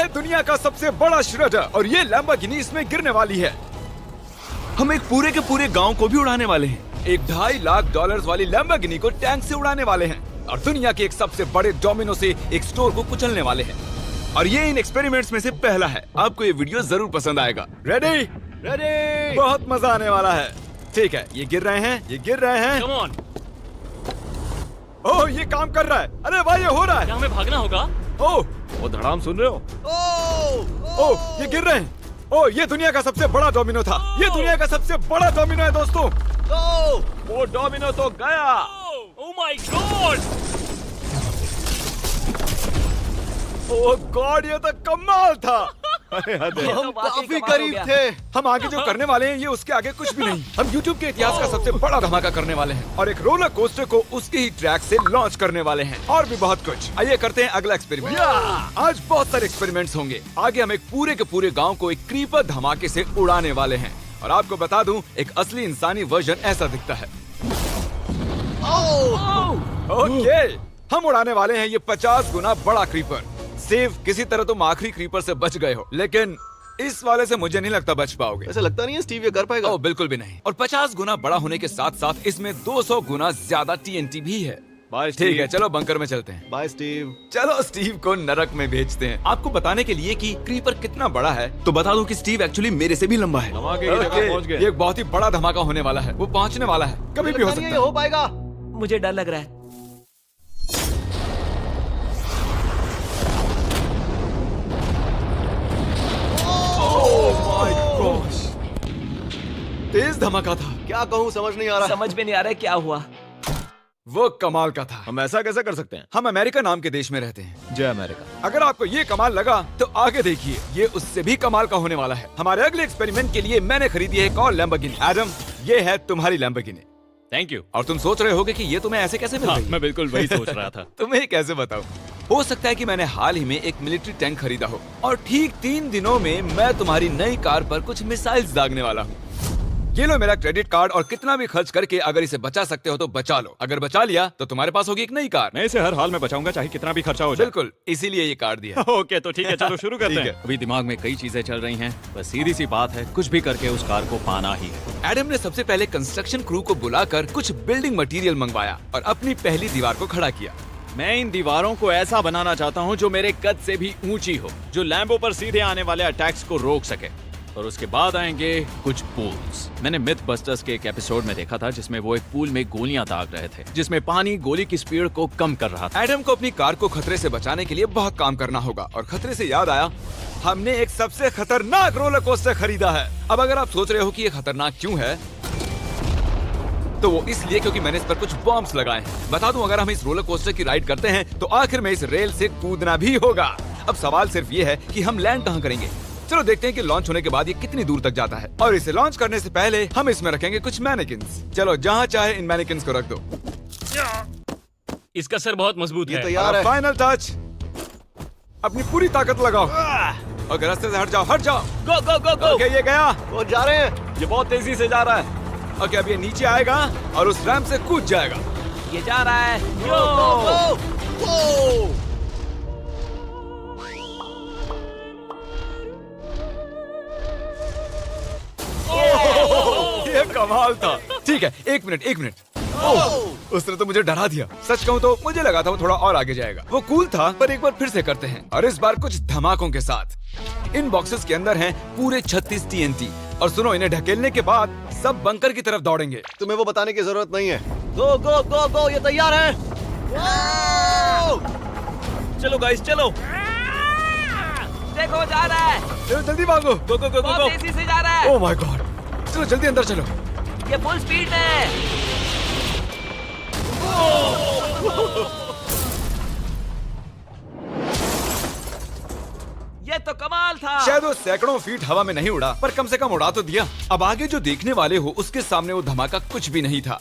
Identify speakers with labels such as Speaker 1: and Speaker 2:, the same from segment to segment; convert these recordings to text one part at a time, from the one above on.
Speaker 1: दुनिया का सबसे बड़ा श्रेडर और ये लैम्बोर्गिनी इसमें गिरने वाली है।
Speaker 2: हम एक पूरे के पूरे गांव को भी उड़ाने वाले हैं।
Speaker 1: एक $2.5 लाख वाली लैम्बोर्गिनी को टैंक से उड़ाने वाले हैं और दुनिया के एक सबसे बड़े डोमिनो से एक स्टोर को कुचलने वाले हैं।
Speaker 2: और ये इन एक्सपेरिमेंट्स में से पहला है। आपको ये वीडियो जरूर पसंद आएगा।
Speaker 1: रेडी?
Speaker 3: रेडी।
Speaker 1: बहुत मजा आने वाला है। ठीक है, ये गिर रहे हैं, ये गिर रहे हैं।
Speaker 3: Come on.
Speaker 1: ओह, ये काम कर रहा है। अरे भाई, ये हो रहा है।
Speaker 3: क्या हमें भागना होगा?
Speaker 1: ओह,
Speaker 4: वो धड़ाम सुन रहे हो?
Speaker 1: ओह, ये गिर रहे हैं। ओह, ये दुनिया का सबसे बड़ा डोमिनो था। ये दुनिया का सबसे बड़ा डोमिनो है दोस्तों।
Speaker 4: वो डोमिनो तो गया।
Speaker 3: Oh my God!
Speaker 1: Oh God, ये तो कमाल था।
Speaker 3: हम
Speaker 1: काफी करीब थे। हम आगे जो करने वाले हैं ये उसके आगे कुछ भी नहीं। हम YouTube के इतिहास का सबसे बड़ा धमाका करने वाले हैं और एक रोलर कोस्टर को उसके ही ट्रैक से लॉन्च करने वाले हैं और भी बहुत कुछ। आइए करते हैं अगला एक्सपेरिमेंट। आज बहुत सारे एक्सपेरिमेंट्स होंगे। आगे हम एक पूरे के पूरे गांव को एक क्रीपर धमाके से उड़ाने वाले हैं और आपको बता दूं, एक असली इंसानी वर्जन ऐसा दिखता है। ओके, हम उड़ाने वाले हैं ये 50 गुना बड़ा क्रीपर। सेफ, किसी तरह तुम आखिरी क्रीपर से बच गए हो, लेकिन इस वाले से मुझे नहीं लगता बच पाओगे।
Speaker 4: ऐसा लगता नहीं है स्टीव ये कर पाएगा।
Speaker 1: ओह, बिल्कुल भी नहीं। और 50 गुना बड़ा होने के साथ साथ इसमें 200 गुना ज्यादा TNT भी है।
Speaker 4: बाय
Speaker 1: ठीक है, चलो बंकर में चलते हैं।
Speaker 4: Bye Steve.
Speaker 1: चलो स्टीव को नरक में भेजते हैं। आपको बताने के लिए कि क्रीपर कितना बड़ा है
Speaker 2: तो बता दूं कि स्टीव एक्चुअली मेरे से भी लंबा है।
Speaker 4: धमाके की जगह पहुंच
Speaker 1: ये
Speaker 4: गए।
Speaker 1: एक बहुत ही बड़ा धमाका होने वाला है। वो पहुंचने वाला है, कभी भी हो सकता है।
Speaker 4: हो पाएगा।
Speaker 3: मुझे डर लग रहा है।
Speaker 1: तेज धमाका था।
Speaker 4: क्या कहूँ समझ नहीं आ रहा।
Speaker 3: समझ में नहीं आ रहा है क्या हुआ।
Speaker 1: वो कमाल का था।
Speaker 4: हम ऐसा कैसे कर सकते हैं?
Speaker 1: हम अमेरिका नाम के देश में रहते हैं।
Speaker 4: जय अमेरिका।
Speaker 1: अगर आपको ये कमाल लगा तो आगे देखिए, ये उससे भी कमाल का होने वाला है। हमारे अगले एक्सपेरिमेंट के लिए मैंने खरीदी है एक और लैम्बोर्गिनी। एडम, ये है तुम्हारी लैम्बोर्गिनी।
Speaker 3: Thank you.
Speaker 1: और तुम सोच रहे होगे कि ये तुम्हें ऐसे कैसे मिल गई?
Speaker 3: मैं बिल्कुल वही सोच रहा था।
Speaker 1: तुम्हें कैसे बताऊं? हो सकता है कि मैंने हाल ही में एक मिलिट्री टैंक खरीदा हो और ठीक 3 दिनों में मैं तुम्हारी नई कार पर कुछ मिसाइल्स दागने वाला हूँ। ये लो मेरा क्रेडिट कार्ड और कितना भी खर्च करके अगर इसे बचा सकते हो तो बचा लो। अगर बचा लिया तो तुम्हारे पास होगी एक नई कार।
Speaker 5: मैं इसे हर हाल में बचाऊंगा, चाहे कितना भी खर्चा हो जाए।
Speaker 1: बिल्कुल, इसीलिए ये कार्ड दिया।
Speaker 5: ओके, तो ठीक है, चलो शुरू करते
Speaker 1: ठीक
Speaker 5: हैं।
Speaker 1: है।
Speaker 5: अभी दिमाग में कई चीजें चल रही हैं, बस सीधी सी बात है, कुछ भी करके उस कार को पाना ही है।
Speaker 1: एडम ने सबसे पहले कंस्ट्रक्शन क्रू को बुलाकर कुछ बिल्डिंग मटेरियल मंगवाया और अपनी पहली दीवार को खड़ा किया।
Speaker 5: मैं इन दीवारों को ऐसा बनाना चाहता हूँ जो मेरे कद से भी ऊंची हो, जो लैम्बो पर सीधे आने वाले अटैक्स को रोक सके। और उसके बाद आएंगे कुछ पूल्स। मैंने मिथ बस्टर्स के एक एपिसोड में देखा था जिसमें वो एक पूल में गोलियां दाग रहे थे, जिसमें पानी गोली की स्पीड को कम कर रहा था।
Speaker 1: एडम को अपनी कार को खतरे से बचाने के लिए बहुत काम करना होगा और खतरे से याद आया, हमने एक सबसे खतरनाक रोलर कोस्टर खरीदा है। अब अगर आप सोच रहे हो कि ये खतरनाक क्यों है, तो वो इसलिए क्योंकि मैंने इस पर कुछ बॉम्ब्स लगाए हैं। बता दूं, अगर हम इस रोलर कोस्टर की राइड करते हैं तो आखिर में इस रेल से कूदना भी होगा। अब सवाल सिर्फ ये है कि हम लैंड कहाँ करेंगे। चलो देखते हैं कि लॉन्च होने के बाद ये कितनी दूर तक जाता है। और इसे लॉन्च करने से पहले हम इसमें रखेंगे कुछ मैनिकिन्स। चलो जहाँ चाहे इन मैनिकिन्स को रख दो।
Speaker 3: इसका सर बहुत मजबूत
Speaker 4: ये
Speaker 3: है।
Speaker 4: तैयार है।
Speaker 1: फाइनल टच, अपनी पूरी ताकत लगाओ और रास्ते से हट जाओ, हट जाओ।
Speaker 3: गो गो गो गो।
Speaker 1: ओके, ये गया।
Speaker 4: वो जा रहे हैं।
Speaker 5: ये बहुत तेजी से जा रहा है।
Speaker 1: ओके, अब ये नीचे आएगा और उस रैंप से कूद जाएगा।
Speaker 3: ये जा रहा है।
Speaker 1: ये कमाल था। ठीक है, एक मिनट। ओह, उसने तो मुझे डरा दिया। सच कहूँ तो मुझे लगा था वो थोड़ा और आगे जाएगा। वो कूल था, पर एक बार फिर से करते हैं और इस बार कुछ धमाकों के साथ। इन बॉक्सेस के अंदर हैं पूरे 36 TNT और सुनो, इन्हें ढकेलने के बाद सब बंकर की तरफ दौड़ेंगे।
Speaker 4: तुम्हें वो बताने की जरूरत नहीं है। गो गो गो गो, ये तैयार है।
Speaker 5: चलो गाइस, चलो।
Speaker 3: देखो जा रहा है।
Speaker 1: चलो जल्दी भागो।
Speaker 5: गो गो गो गो
Speaker 3: बहुत
Speaker 5: गो।
Speaker 3: तेजी से जा रहा है।
Speaker 1: ओह माय गॉड, चलो जल्दी अंदर चलो।
Speaker 3: ये फुल स्पीड में। ये तो कमाल था।
Speaker 1: शायद वो सैकड़ों फीट हवा में नहीं उड़ा, पर कम से कम उड़ा तो दिया। अब आगे जो देखने वाले हो उसके सामने वो धमाका कुछ भी नहीं था।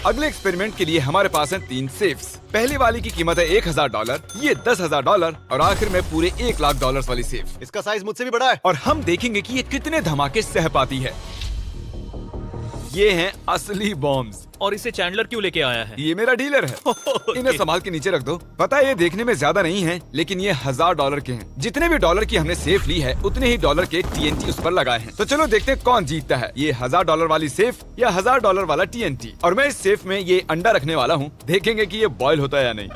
Speaker 1: अगले एक्सपेरिमेंट के लिए हमारे पास हैं 3 सेफ्स। पहली वाली की कीमत है $1000, ये $10,000 और आखिर में पूरे $1,00,000 वाली सेफ।
Speaker 4: इसका साइज मुझसे भी बड़ा है।
Speaker 1: और हम देखेंगे कि ये कितने धमाके सह पाती है। ये हैं असली बॉम्ब्स।
Speaker 5: और इसे चैंडलर क्यों लेके आया है?
Speaker 1: ये मेरा डीलर है। इन्हें संभाल के नीचे रख दो। पता है ये देखने में ज्यादा नहीं है, लेकिन ये $1000 के हैं। जितने भी डॉलर की हमने सेफ ली है, उतने ही डॉलर के TNT उस पर लगाए हैं। तो चलो देखते हैं कौन जीतता है, ये $1000 वाली सेफ या $1000 वाला TNT। और मैं इस सेफ में ये अंडा रखने वाला हूँ, देखेंगे कि ये बॉयल होता है या नहीं।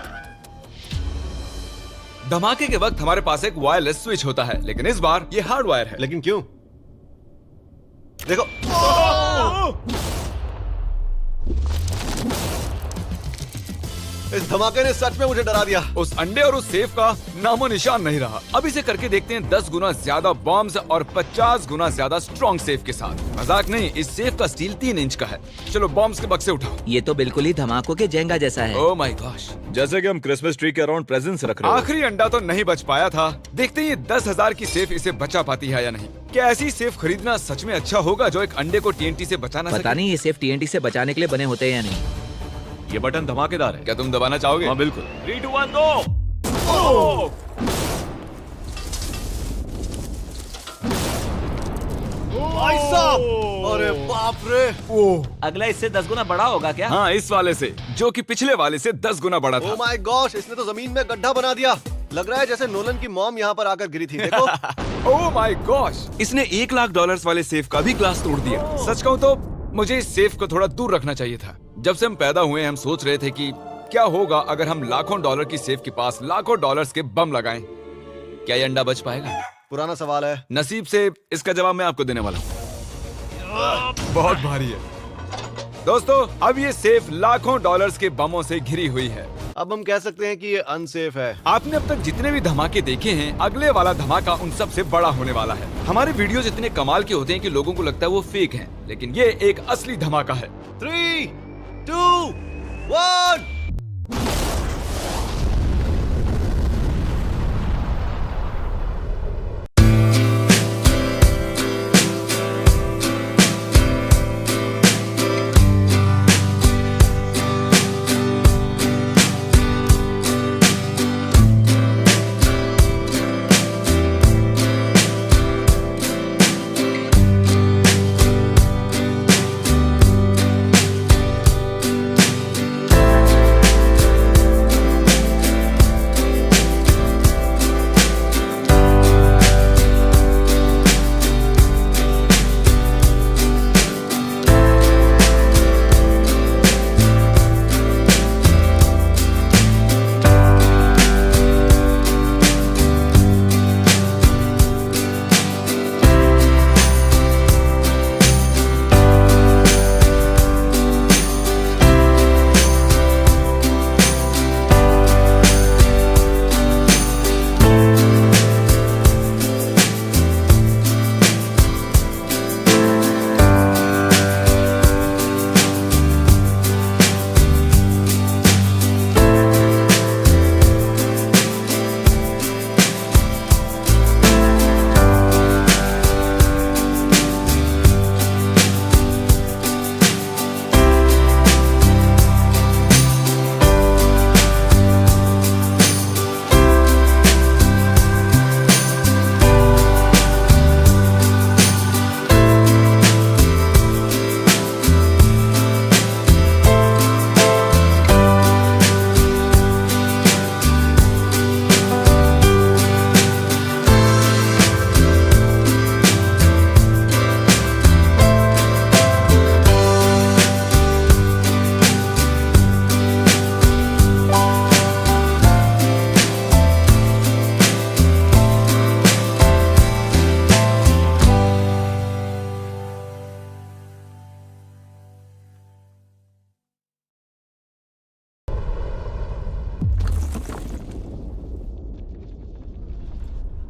Speaker 1: धमाके के वक्त हमारे पास एक वायरलेस स्विच होता है, लेकिन इस बार ये हार्ड वायर है।
Speaker 4: लेकिन क्यों? देखो, इस धमाके ने सच में मुझे डरा दिया।
Speaker 1: उस अंडे और उस सेफ का नामो निशान नहीं रहा। अब इसे करके देखते हैं 10 गुना ज्यादा बॉम्ब्स और 50 गुना ज्यादा स्ट्रॉन्ग सेफ के साथ। मजाक नहीं, इस सेफ का स्टील 3 इंच का है। चलो बॉम्ब्स के बक्से उठाओ।
Speaker 3: ये तो बिल्कुल ही धमाकों के जेंगा जैसा है।
Speaker 1: ओह माय गॉश,
Speaker 2: जैसे कि हम क्रिसमस ट्री के अराउंड प्रेजेंट्स रख रहे हैं।
Speaker 1: आखिरी अंडा तो नहीं बच पाया था। देखते हैं ये 10,000 की सेफ इसे बचा पाती है या नहीं। क्या ऐसी सेफ खरीदना सच में अच्छा होगा जो एक अंडे को TNT से बचा ना
Speaker 3: पता
Speaker 1: सके?
Speaker 3: नहीं ये सेफ TNT से बचाने के लिए बने होते हैं या नहीं।
Speaker 2: ये बटन धमाकेदार है।
Speaker 1: क्या तुम दबाना चाहोगे?
Speaker 2: हाँ बिल्कुल।
Speaker 5: 3, 2, 1 गो।
Speaker 4: भाई साहब, अरे बाप रे।
Speaker 3: अगला इससे 10 गुना बड़ा होगा क्या?
Speaker 1: हाँ, इस वाले से, जो कि पिछले वाले से 10 गुना बड़ा
Speaker 4: ओ
Speaker 1: था।
Speaker 4: माय गॉश, इसने तो जमीन में गड्ढा बना दिया। लग रहा है जैसे नोलन की मॉम यहाँ पर आकर गिरी थी। देखो।
Speaker 1: ओह माय गॉश, इसने $1,00,000 वाले सेफ का भी ग्लास तोड़ दिया। सच कहूँ तो मुझे इस सेफ को थोड़ा दूर रखना चाहिए था। जब से हम पैदा हुए हम सोच रहे थे कि क्या होगा अगर हम लाखों डॉलर की सेफ के पास लाखों डॉलर्स के बम लगाएं। क्या ये अंडा बच पाएगा?
Speaker 4: पुराना सवाल है।
Speaker 1: नसीब से इसका जवाब मैं आपको देने वाला हूँ। बहुत भारी है दोस्तों। अब ये सेफ लाखों डॉलर्स के बमों से घिरी हुई है।
Speaker 4: अब हम कह सकते हैं कि ये अनसेफ है।
Speaker 1: आपने अब तक जितने भी धमाके देखे हैं, अगले वाला धमाका उन सब से बड़ा होने वाला है। हमारे वीडियोस इतने कमाल के होते हैं कि लोगों को लगता है वो फेक हैं, लेकिन ये एक असली धमाका है।
Speaker 4: 3, 2, 1।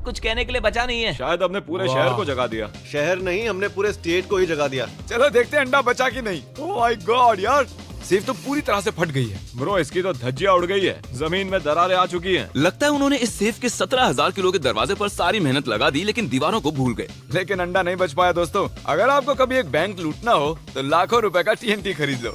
Speaker 3: कुछ कहने के लिए बचा नहीं है।
Speaker 2: शायद हमने पूरे शहर को जगा दिया।
Speaker 4: शहर नहीं, हमने पूरे स्टेट को ही जगा दिया।
Speaker 1: चलो देखते हैं अंडा बचा कि नहीं। ओह माय गॉड यार, सेफ तो पूरी तरह से फट गई है।
Speaker 2: ब्रो, इसकी तो धज्जियां उड़ गई है। जमीन में दरारें आ चुकी हैं।
Speaker 1: लगता है उन्होंने इस सेफ के 17,000 किलो के दरवाजे पर सारी मेहनत लगा दी, लेकिन दीवारों को भूल गए। लेकिन अंडा नहीं बच पाया दोस्तों। अगर आपको कभी एक बैंक लूटना हो तो लाखों रुपए का TNT खरीद लो।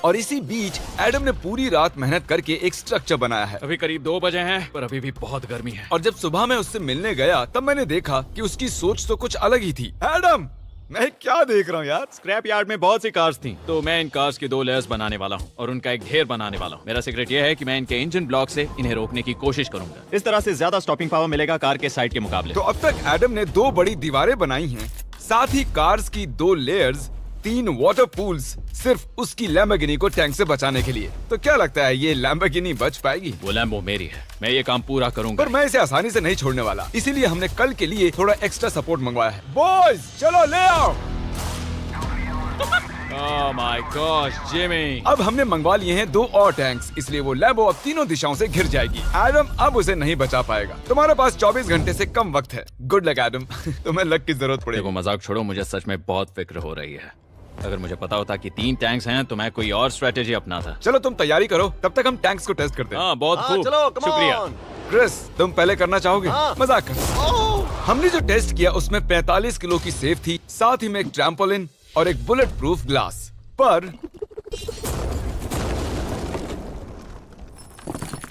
Speaker 1: और इसी बीच एडम ने पूरी रात मेहनत करके एक स्ट्रक्चर बनाया है।
Speaker 5: अभी करीब 2 बजे हैं, पर अभी भी बहुत गर्मी है।
Speaker 1: और जब सुबह मैं उससे मिलने गया तब मैंने देखा कि उसकी सोच तो कुछ अलग ही थी। एडम, मैं क्या देख रहा हूँ यार?
Speaker 5: स्क्रैप यार्ड में बहुत सी कार्स थी, तो मैं इन कार्स की 2 लेयर्स बनाने वाला हूँ और उनका एक ढेर बनाने वाला हूँ। मेरा सीक्रेट ये है कि मैं इनके इंजन ब्लॉक से इन्हें रोकने की कोशिश करूंगा। इस तरह से ज्यादा स्टॉपिंग पावर मिलेगा कार के साइड के मुकाबले।
Speaker 1: तो अब तक एडम ने 2 बड़ी दीवारें बनाई हैं, साथ ही कार्स की 2 लेयर्स, 3 वाटर पूल्स, सिर्फ उसकी लैम्बोर्गिनी को टैंक से बचाने के लिए। तो क्या लगता है ये लैम्बोर्गिनी बच पाएगी?
Speaker 5: वो लैम्बो मेरी है, मैं ये काम पूरा करूंगा।
Speaker 1: पर मैं इसे आसानी से नहीं छोड़ने वाला, इसीलिए हमने कल के लिए थोड़ा एक्स्ट्रा सपोर्ट मंगवाया है। बॉयज चलो ले आओ।
Speaker 5: Oh my gosh Jimmy.
Speaker 1: अब हमने मंगवा लिए हैं 2 और टैंक्स, इसलिए वो लैम्बो अब तीनों दिशाओं से घिर जाएगी। एडम अब उसे नहीं बचा पाएगा। तुम्हारे पास 24 घंटे से कम वक्त है। Good luck Adam. तुम्हें लक की जरूरत पड़ेगी।
Speaker 5: देखो मजाक छोड़ो, मुझे सच में बहुत फिक्र हो रही है। अगर मुझे पता होता कि 3 टैंक्स हैं तो मैं कोई और स्ट्रेटेजी अपनाता।
Speaker 1: चलो तुम तैयारी करो, तब तक हम टैंक्स को टेस्ट करते हैं।
Speaker 5: हाँ बहुत
Speaker 4: हाँ,
Speaker 5: खूब,
Speaker 4: चलो come
Speaker 5: शुक्रिया।
Speaker 4: on।
Speaker 1: क्रिस तुम पहले करना चाहोगे?
Speaker 4: हाँ।
Speaker 1: मजाक कर।
Speaker 4: ओह,
Speaker 1: हमने जो टेस्ट किया उसमें 45 किलो की सेफ थी, साथ ही में एक ट्रैम्पोलिन और एक बुलेट प्रूफ ग्लास। पर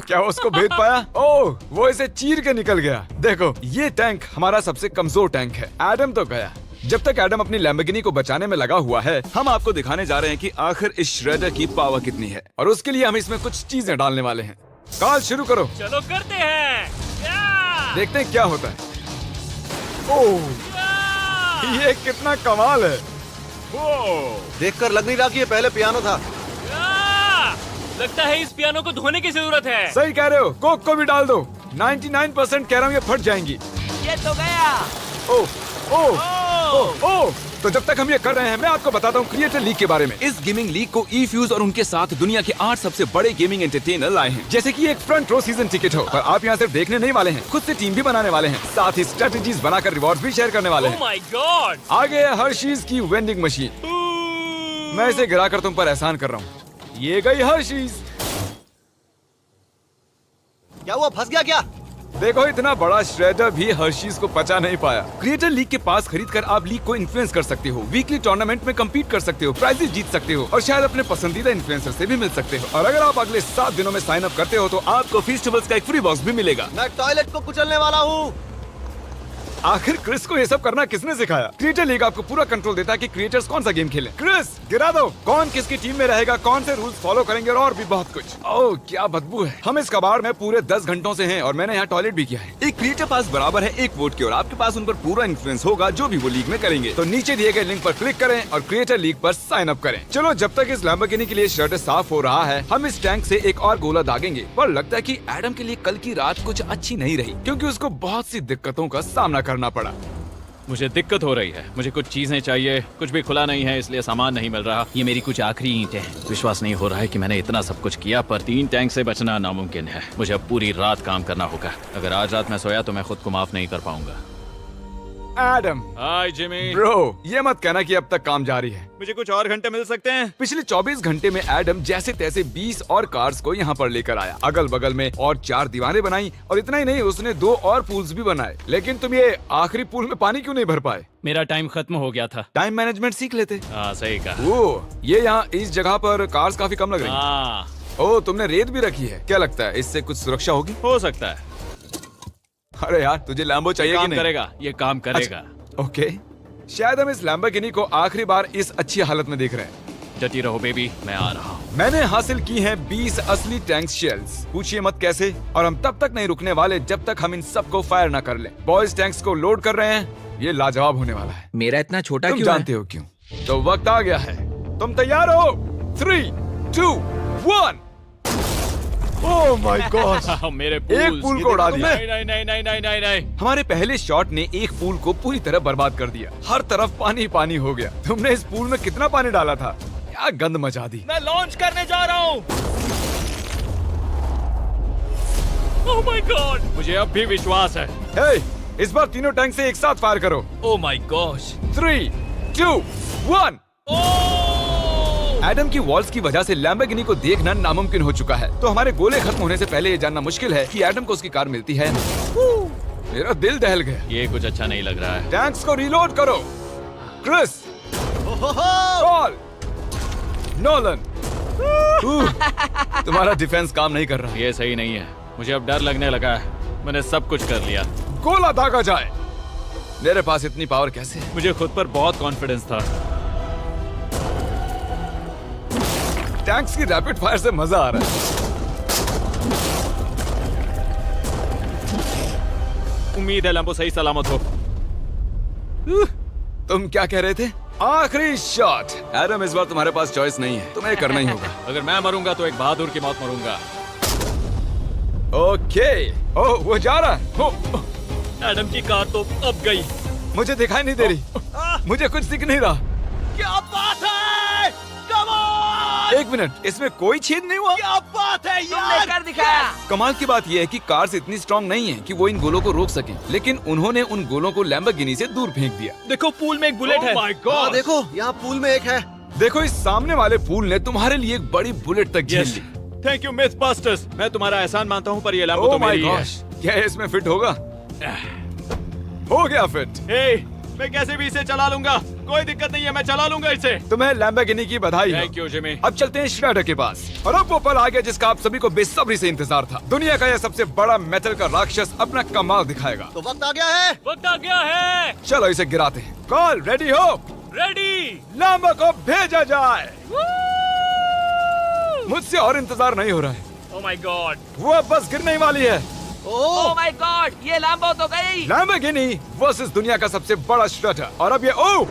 Speaker 1: क्या उसको भेद पाया? ओह, वो इसे चीर के निकल गया। देखो ये टैंक हमारा सबसे कमजोर टैंक है। एडम तो गया। जब तक एडम अपनी लैम्बोर्गिनी को बचाने में लगा हुआ है, हम आपको दिखाने जा रहे हैं कि आखिर इस श्रेडर की पावर कितनी है, और उसके लिए हम इसमें कुछ चीजें डालने वाले हैं। कार्ल शुरू करो।
Speaker 6: चलो करते हैं। या!
Speaker 1: देखते हैं क्या होता है। ओह,
Speaker 6: या!
Speaker 1: ये कितना कमाल है।
Speaker 4: देखकर लग नहीं रहा कि ये पहले पियानो था।
Speaker 6: या! लगता है इस पियानो को धोने की जरूरत है।
Speaker 1: सही कह रहे हो, कोक को भी डाल दो। 99% कह रहा हूँ ये फट जाएंगी।
Speaker 3: ये तो गया।
Speaker 1: ओह ओह ओह ओह। तो जब तक हम ये कर रहे हैं, मैं आपको बताता हूँ क्रिएटर लीग के बारे में। इस गेमिंग लीग को ई-फ्यूज और उनके साथ दुनिया के 8 सबसे बड़े गेमिंग एंटरटेनर लाए हैं। जैसे कि एक फ्रंट रो सीजन टिकट हो, पर आप यहाँ सिर्फ देखने नहीं वाले हैं, खुद से टीम भी बनाने वाले हैं, साथ ही स्ट्रेटेजीज बनाकर रिवॉर्ड्स भी शेयर करने वाले
Speaker 6: ओह
Speaker 1: हैं।
Speaker 6: My God.
Speaker 1: आगे है हर्शीज की वेंडिंग मशीन। मैं इसे गिराकर तुम पर एहसान कर रहा हूँ। ये गई हर्शीज।
Speaker 4: क्या हुआ, फंस गया क्या?
Speaker 1: देखो इतना बड़ा श्रेडर भी हर्शीज को पचा नहीं पाया। क्रिएटर लीग के पास खरीदकर आप लीग को इन्फ्लुएंस कर सकते हो, वीकली टूर्नामेंट में कम्पीट कर सकते हो, प्राइजेस जीत सकते हो, और शायद अपने पसंदीदा इन्फ्लुएंसर से भी मिल सकते हो। और अगर आप अगले 7 दिनों में साइन अप करते हो तो आपको फेस्टिवल्स का एक फ्री बॉक्स भी मिलेगा।
Speaker 4: मैं टॉयलेट को कुचलने वाला हूँ।
Speaker 1: आखिर क्रिस को ये सब करना किसने सिखाया? क्रिएटर लीग आपको पूरा कंट्रोल देता है कि क्रिएटर्स कौन सा गेम खेलें। क्रिस गिरा दो। कौन किसकी टीम में रहेगा, कौन से रूल्स फॉलो करेंगे, और भी बहुत कुछ। ओह क्या बदबू है। हम इस कबाड़ में पूरे 10 घंटों से हैं और मैंने यहाँ टॉयलेट भी किया है। एक क्रिएटर पास बराबर है 1 वोट के, और आपके पास उन पर पूरा इन्फ्लुएंस होगा जो भी वो लीग में करेंगे। तो नीचे दिए गए लिंक पर क्लिक करें और क्रिएटर लीग पर साइन अप करें। चलो जब तक इस लैम्बोर्गिनी के लिए श्रेडर साफ हो रहा है, हम इस टैंक से एक और गोला दागेंगे। पर लगता है कि एडम के लिए कल की रात कुछ अच्छी नहीं रही, क्योंकि उसको बहुत सी दिक्कतों का सामना करना पड़ा।
Speaker 5: मुझे दिक्कत हो रही है, मुझे कुछ चीजें चाहिए, कुछ भी खुला नहीं है इसलिए सामान नहीं मिल रहा। ये मेरी कुछ आखिरी ईंटें हैं। विश्वास नहीं हो रहा है कि मैंने इतना सब कुछ किया, पर 3 टैंक से बचना नामुमकिन है। मुझे अब पूरी रात काम करना होगा। अगर आज रात मैं सोया तो मैं खुद को माफ नहीं कर पाऊंगा।
Speaker 1: एडम
Speaker 5: हाय जिमी।
Speaker 1: ब्रो, ये मत कहना कि अब तक काम जारी है।
Speaker 5: मुझे कुछ और घंटे मिल सकते हैं?
Speaker 1: पिछले 24 घंटे में एडम जैसे तैसे 20 और कार्स को यहाँ पर लेकर आया, अगल बगल में और 4 दीवारें बनाई, और इतना ही नहीं उसने 2 और पूल्स भी बनाए। लेकिन तुम ये आखिरी पूल में पानी क्यों नहीं भर पाए?
Speaker 5: मेरा टाइम खत्म हो गया था।
Speaker 1: टाइम मैनेजमेंट सीख लेते।
Speaker 5: हाँ सही कहा।
Speaker 1: ओ, ये यहाँ इस जगह पर कार्स काफी कम लग रही हैं।
Speaker 5: हाँ
Speaker 1: ओ, तुमने रेत भी रखी है। क्या लगता है इससे कुछ सुरक्षा होगी?
Speaker 5: हो सकता है।
Speaker 1: अरे यार तुझे लैम्बो चाहिए कि
Speaker 5: काम
Speaker 1: नहीं?
Speaker 5: करेगा, ये काम करेगा।
Speaker 1: ओके, शायद हम इस लैम्बोर्गिनी को आखिरी बार इस अच्छी हालत में देख रहे हैं।
Speaker 5: डटी रहो बेबी, मैं आ रहा हूँ।
Speaker 1: मैंने हासिल की हैं 20 असली टैंक शेल्स। पूछिए मत कैसे, और हम तब तक नहीं रुकने वाले जब तक हम इन सबको फायर ना कर लें। बॉयज टैंक्स को लोड कर रहे हैं, ये लाजवाब होने वाला है।
Speaker 3: मेरा इतना छोटा
Speaker 1: तुम
Speaker 3: क्यों
Speaker 1: जानते हो क्यों? तो वक्त आ गया है। तुम तैयार हो? 3, 2, 1। ओह माय गॉड,
Speaker 5: मेरे
Speaker 1: एक पूल को उड़ा दिया।
Speaker 5: नहीं नहीं नहीं नहीं नहीं नहीं नहीं।
Speaker 1: हमारे पहले शॉट ने एक पूल को पूरी तरह बर्बाद कर दिया। हर तरफ पानी पानी हो गया। तुमने इस पूल में कितना पानी डाला था? क्या गंद मचा दी।
Speaker 6: मैं लॉन्च करने जा रहा हूँ। Oh my God.
Speaker 5: मुझे अब भी विश्वास है।
Speaker 1: हे, इस बार तीनों टैंक से एक साथ फायर करो।
Speaker 6: Oh my gosh.
Speaker 1: 3, 2, 1। एडम की वॉल्स की वजह से लैम्बोर्गिनी को देखना नामुमकिन हो चुका है। तो हमारे गोले खत्म होने से पहले ये जानना मुश्किल है कि एडम को उसकी कार मिलती है। मेरा दिल दहल गया।
Speaker 5: ये कुछ अच्छा नहीं लग रहा है।
Speaker 1: टैंक्स को रीलोड करो। Chris, Cole, Nolan. तुम्हारा डिफेंस काम नहीं कर रहा।
Speaker 5: ये सही नहीं है। मुझे अब डर लगने लगा है। मैंने सब कुछ कर लिया।
Speaker 1: गोला दागा जाए। मेरे पास इतनी पावर कैसे?
Speaker 5: मुझे खुद पर बहुत कॉन्फिडेंस था।
Speaker 1: टैंक्स की रैपिड फायर से मजा आ रहा है।
Speaker 5: उम्मीद है लैम्बो सही सलामत हो।
Speaker 1: तुम क्या कह रहे थे? आखिरी शॉट। एडम, इस बार तुम्हारे पास चॉइस नहीं है, तुम्हें करना ही होगा।
Speaker 5: अगर मैं मरूंगा तो एक बहादुर की मौत मरूंगा।
Speaker 1: ओके। ओह, वो जा रहा है। ओह,
Speaker 6: एडम की कार तो अब गई।
Speaker 1: मुझे दिखाई नहीं दे रही। मुझे कुछ दिख नहीं रहा।
Speaker 4: क्या बात है? Come on!
Speaker 1: एक मिनट, इसमें कोई छेद नहीं हुआ?
Speaker 4: क्या बात है
Speaker 3: तुमने
Speaker 4: यार?
Speaker 3: कर दिखाया।
Speaker 1: कमाल की बात यह है कि कार्स इतनी स्ट्रांग नहीं है कि वो इन गोलों को रोक सकें, लेकिन उन्होंने उन गोलों को लैम्बोर्गिनी से दूर फेंक दिया।
Speaker 6: देखो पूल में एक बुलेट है।
Speaker 4: हाँ देखो, यहाँ पूल में एक है।
Speaker 1: देखो, इस सामने वाले पूल ने तुम्हारे लिए एक बड़ी बुलेट तक झेल ली।
Speaker 5: Thank you Myth Busters. मैं तुम्हारा एहसान मानता हूँ, पर ये लैम्बो
Speaker 1: ओह
Speaker 5: तो
Speaker 1: माय
Speaker 5: मेरी है।
Speaker 1: गॉश, क्या ये इसमें फिट होगा? हो गया फिट।
Speaker 5: हे, मैं कैसे भी इसे चला लूंगा, कोई दिक्कत नहीं है, मैं चला लूंगा इसे।
Speaker 1: तुम्हें लैम्बोर्गिनी की बधाई हो।
Speaker 5: Thank you Jimmy.
Speaker 1: अब चलते हैं श्रेडर के पास। और अब वो पल आ गया जिसका आप सभी को बेसब्री से इंतजार था। दुनिया का यह सबसे बड़ा मेटल का राक्षस अपना कमाल दिखाएगा।
Speaker 4: तो वक्त आ गया है।
Speaker 6: वक्त आ गया है।
Speaker 1: चलो इसे गिराते हैं। कॉल रेडी हो?
Speaker 6: रेडी।
Speaker 1: लैम्बो को भेजा जाए। मुझसे और इंतजार नहीं हो रहा है।
Speaker 6: Oh my God.
Speaker 1: वो अब बस गिरने ही वाली है।
Speaker 3: ओह माय गॉड, ये लैम्बो तो गई।
Speaker 1: लैम्बोर्गिनी वर्सेस दुनिया का सबसे बड़ा श्रेडर। और अब ये ओह,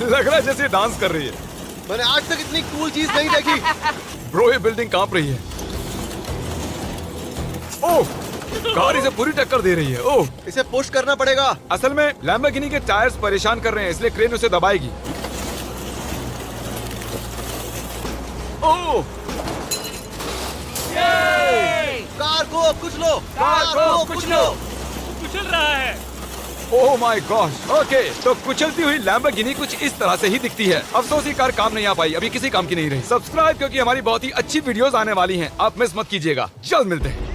Speaker 1: लग रहा है जैसे डांस कर रही है।
Speaker 4: मैंने आज तक इतनी कूल चीज नहीं देखी।
Speaker 1: ब्रो, ये बिल्डिंग कांप रही है। ओह, कार इसे पूरी टक्कर दे रही है। ओह,
Speaker 4: इसे पुश करना पड़ेगा।
Speaker 1: असल में लैम्बोर्गिनी के टायर्स परेशान कर रहे हैं, इसलिए क्रेन उसे दबाएगी। ओह,
Speaker 4: कार को कुछ लो। कार को कुछ लो।
Speaker 6: कुचल रहा है।
Speaker 1: Oh my gosh. ओके, तो कुचलती हुई लैम्बोर्गिनी कुछ इस तरह से ही दिखती है। अफसोस ही कार काम नहीं आ पाई, अभी किसी काम की नहीं रही। सब्सक्राइब, क्योंकि हमारी बहुत ही अच्छी वीडियोस आने वाली हैं। आप मिस मत कीजिएगा। जल्द मिलते हैं।